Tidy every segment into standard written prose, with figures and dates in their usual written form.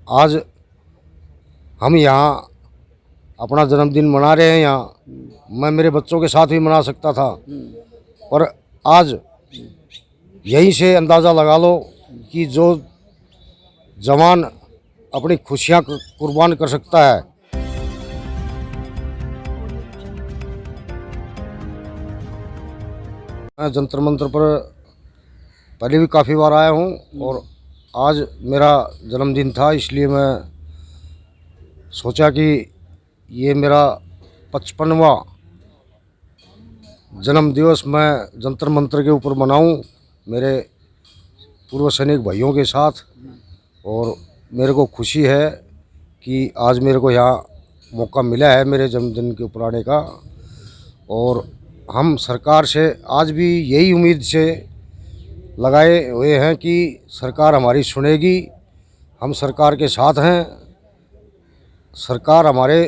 आज हम यहाँ अपना जन्मदिन मना रहे हैं। यहाँ मैं मेरे बच्चों के साथ भी मना सकता था, पर आज यहीं से अंदाज़ा लगा लो कि जो जवान अपनी खुशियाँ कुर्बान कर सकता है। मैं जंतर मंतर पर पहले भी काफ़ी बार आया हूँ और आज मेरा जन्मदिन था, इसलिए मैं सोचा कि ये मेरा 55वां जन्म दिवस मैं जंतर मंतर के ऊपर मनाऊं मेरे पूर्व सैनिक भाइयों के साथ। और मेरे को खुशी है कि आज मेरे को यहाँ मौका मिला है मेरे जन्मदिन के ऊपर आने का। और हम सरकार से आज भी यही उम्मीद से लगाए हुए हैं कि सरकार हमारी सुनेगी। हम सरकार के साथ हैं। सरकार हमारे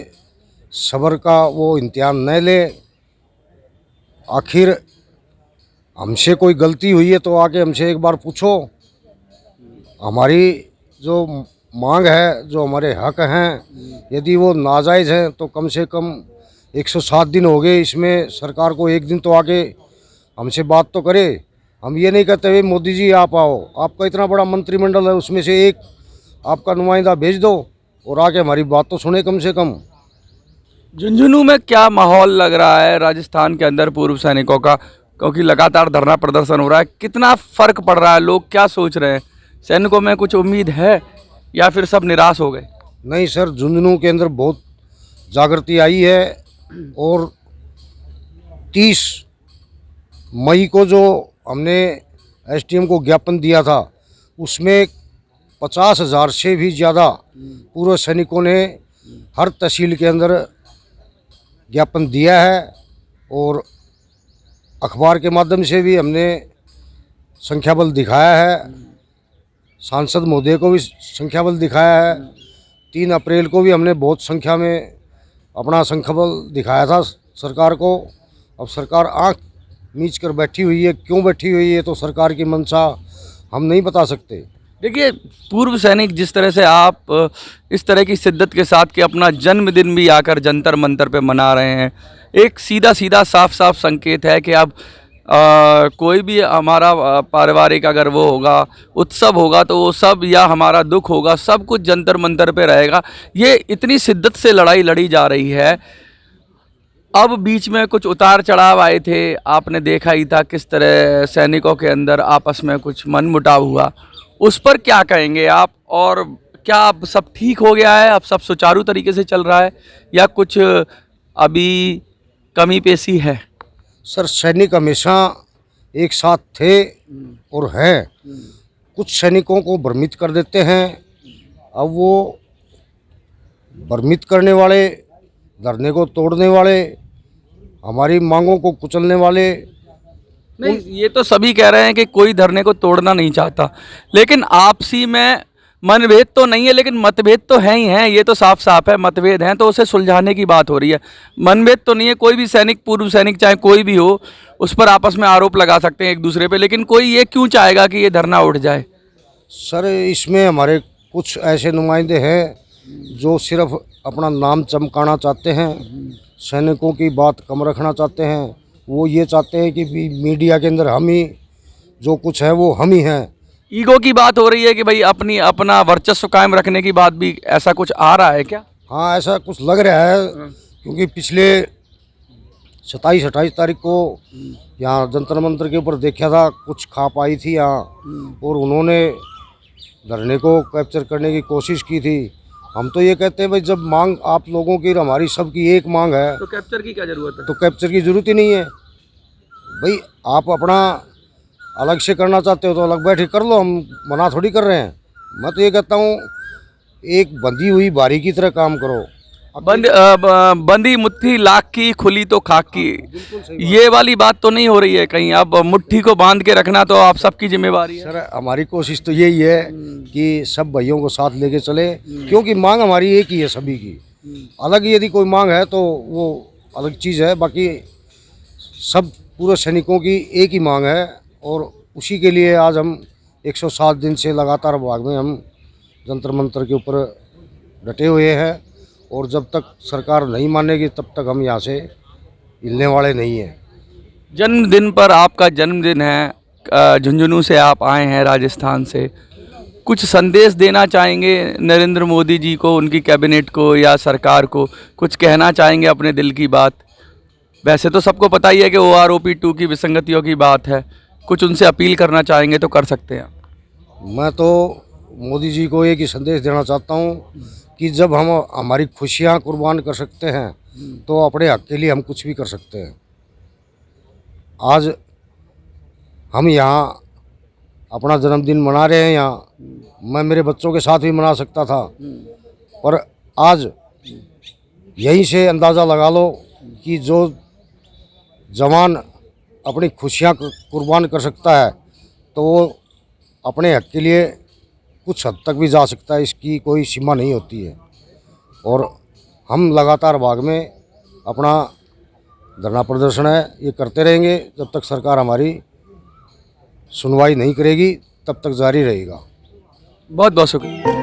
सब्र का वो इम्तिहान न ले। आखिर हमसे कोई गलती हुई है तो आके हमसे एक बार पूछो। हमारी जो मांग है, जो हमारे हक हैं, यदि वो नाजायज़ हैं तो कम से कम 107 दिन हो गए, इसमें सरकार को एक दिन तो आके हमसे बात तो करे। हम ये नहीं कहते हुए मोदी जी आप आओ, आपका इतना बड़ा मंत्रिमंडल है, उसमें से एक आपका नुमाइंदा भेज दो और आके हमारी बात तो सुने कम से कम। झुंझुनू में क्या माहौल लग रहा है राजस्थान के अंदर पूर्व सैनिकों का, क्योंकि लगातार धरना प्रदर्शन हो रहा है, कितना फर्क पड़ रहा है, लोग क्या सोच रहे हैं? सैनिकों में कुछ उम्मीद है या फिर सब निराश हो गए? नहीं सर, झुंझुनू के अंदर बहुत जागृति आई है और 30 मई को जो हमने एसडीएम को ज्ञापन दिया था उसमें 50,000 से भी ज़्यादा पूर्व सैनिकों ने हर तहसील के अंदर ज्ञापन दिया है। और अखबार के माध्यम से भी हमने संख्या बल दिखाया है, सांसद महोदय को भी संख्या बल दिखाया है। 3 अप्रैल को भी हमने बहुत संख्या में अपना संख्या बल दिखाया था सरकार को। अब सरकार आँख मीच कर बैठी हुई है, क्यों बैठी हुई है तो सरकार की मंशा हम नहीं बता सकते। देखिए, पूर्व सैनिक जिस तरह से आप इस तरह की शिद्दत के साथ कि अपना जन्मदिन भी आकर जंतर मंतर पे मना रहे हैं, एक सीधा सीधा साफ साफ संकेत है कि अब कोई भी हमारा पारिवारिक अगर वो होगा, उत्सव होगा, तो वो सब या हमारा दुख होगा, सब कुछ जंतर मंतर पे रहेगा। ये इतनी शिद्दत से लड़ाई लड़ी जा रही है। अब बीच में कुछ उतार चढ़ाव आए थे, आपने देखा ही था किस तरह सैनिकों के अंदर आपस में कुछ मनमुटाव हुआ, उस पर क्या कहेंगे आप? और क्या अब सब ठीक हो गया है, अब सब सुचारू तरीके से चल रहा है या कुछ अभी कमी पेशी है? सर, सैनिक हमेशा एक साथ थे और हैं। कुछ सैनिकों को भ्रमित कर देते हैं। अब वो भ्रमित करने वाले, धरने को तोड़ने वाले, हमारी मांगों को कुचलने वाले। नहीं, ये तो सभी कह रहे हैं कि कोई धरने को तोड़ना नहीं चाहता, लेकिन आपसी में मनभेद तो नहीं है, लेकिन मतभेद तो है ही हैं। ये तो साफ साफ है, मतभेद हैं तो उसे सुलझाने की बात हो रही है। मनभेद तो नहीं है। कोई भी सैनिक, पूर्व सैनिक चाहे कोई भी हो, उस पर आपस में आरोप लगा सकते हैं एक दूसरे पे, लेकिन कोई ये क्यों चाहेगा कि ये धरना उठ जाए? सर, इसमें हमारे कुछ ऐसे नुमाइंदे हैं जो सिर्फ अपना नाम चमकाना चाहते हैं, सैनिकों की बात कम रखना चाहते हैं। वो ये चाहते हैं कि मीडिया के अंदर हम ही जो कुछ है वो हम ही हैं। ईगो की बात हो रही है कि भाई अपना वर्चस्व कायम रखने की बात भी, ऐसा कुछ आ रहा है क्या? हाँ, ऐसा कुछ लग रहा है, क्योंकि पिछले 27-28 तारीख को यहाँ जंतर मंतर के ऊपर देखा था, कुछ खाप आई थी यहाँ और उन्होंने धरने को कैप्चर करने की कोशिश की थी। हम तो ये कहते हैं भाई, जब मांग आप लोगों की और हमारी सबकी एक मांग है तो कैप्चर की क्या जरूरत है? तो कैप्चर की जरूरत ही नहीं है भाई। आप अपना अलग से करना चाहते हो तो अलग बैठ के कर लो, हम मना थोड़ी कर रहे हैं। मैं तो ये कहता हूँ, एक बंधी हुई बारी की तरह काम करो। बंदी मुट्ठी लाख की, खुली तो खाक की, ये वाली बात तो नहीं हो रही है कहीं? अब मुट्ठी को बांध के रखना तो आप सबकी जिम्मेवारी है। सर, हमारी कोशिश तो यही है कि सब भाइयों को साथ लेके चले, क्योंकि मांग हमारी एक ही है सभी की। अलग यदि कोई मांग है तो वो अलग चीज़ है, बाकी सब पूर्व सैनिकों की एक ही मांग है। और उसी के लिए आज हम 107 दिन से लगातार भाग में हम जंतर मंतर के ऊपर डटे हुए हैं और जब तक सरकार नहीं मानेगी तब तक हम यहाँ से हिलने वाले नहीं हैं। जन्मदिन पर, आपका जन्मदिन है, झुंझुनू से आप आए हैं राजस्थान से, कुछ संदेश देना चाहेंगे नरेंद्र मोदी जी को, उनकी कैबिनेट को या सरकार को? कुछ कहना चाहेंगे अपने दिल की बात? वैसे तो सबको पता ही है कि OROP-2 की विसंगतियों की बात है, कुछ उनसे अपील करना चाहेंगे तो कर सकते हैं। मैं तो मोदी जी को एक ही संदेश देना चाहता हूँ कि जब हम हमारी खुशियाँ कुर्बान कर सकते हैं तो अपने हक के लिए हम कुछ भी कर सकते हैं। आज हम यहाँ अपना जन्मदिन मना रहे हैं, यहाँ मैं मेरे बच्चों के साथ भी मना सकता था, पर आज यहीं से अंदाज़ा लगा लो कि जो जवान अपनी खुशियाँ कुर्बान कर सकता है तो वो अपने हक के लिए कुछ हद तक भी जा सकता है, इसकी कोई सीमा नहीं होती है। और हम लगातार भाग में अपना धरना प्रदर्शन है ये करते रहेंगे जब तक सरकार हमारी सुनवाई नहीं करेगी, तब तक जारी रहेगा। बहुत बहुत शुक्रिया।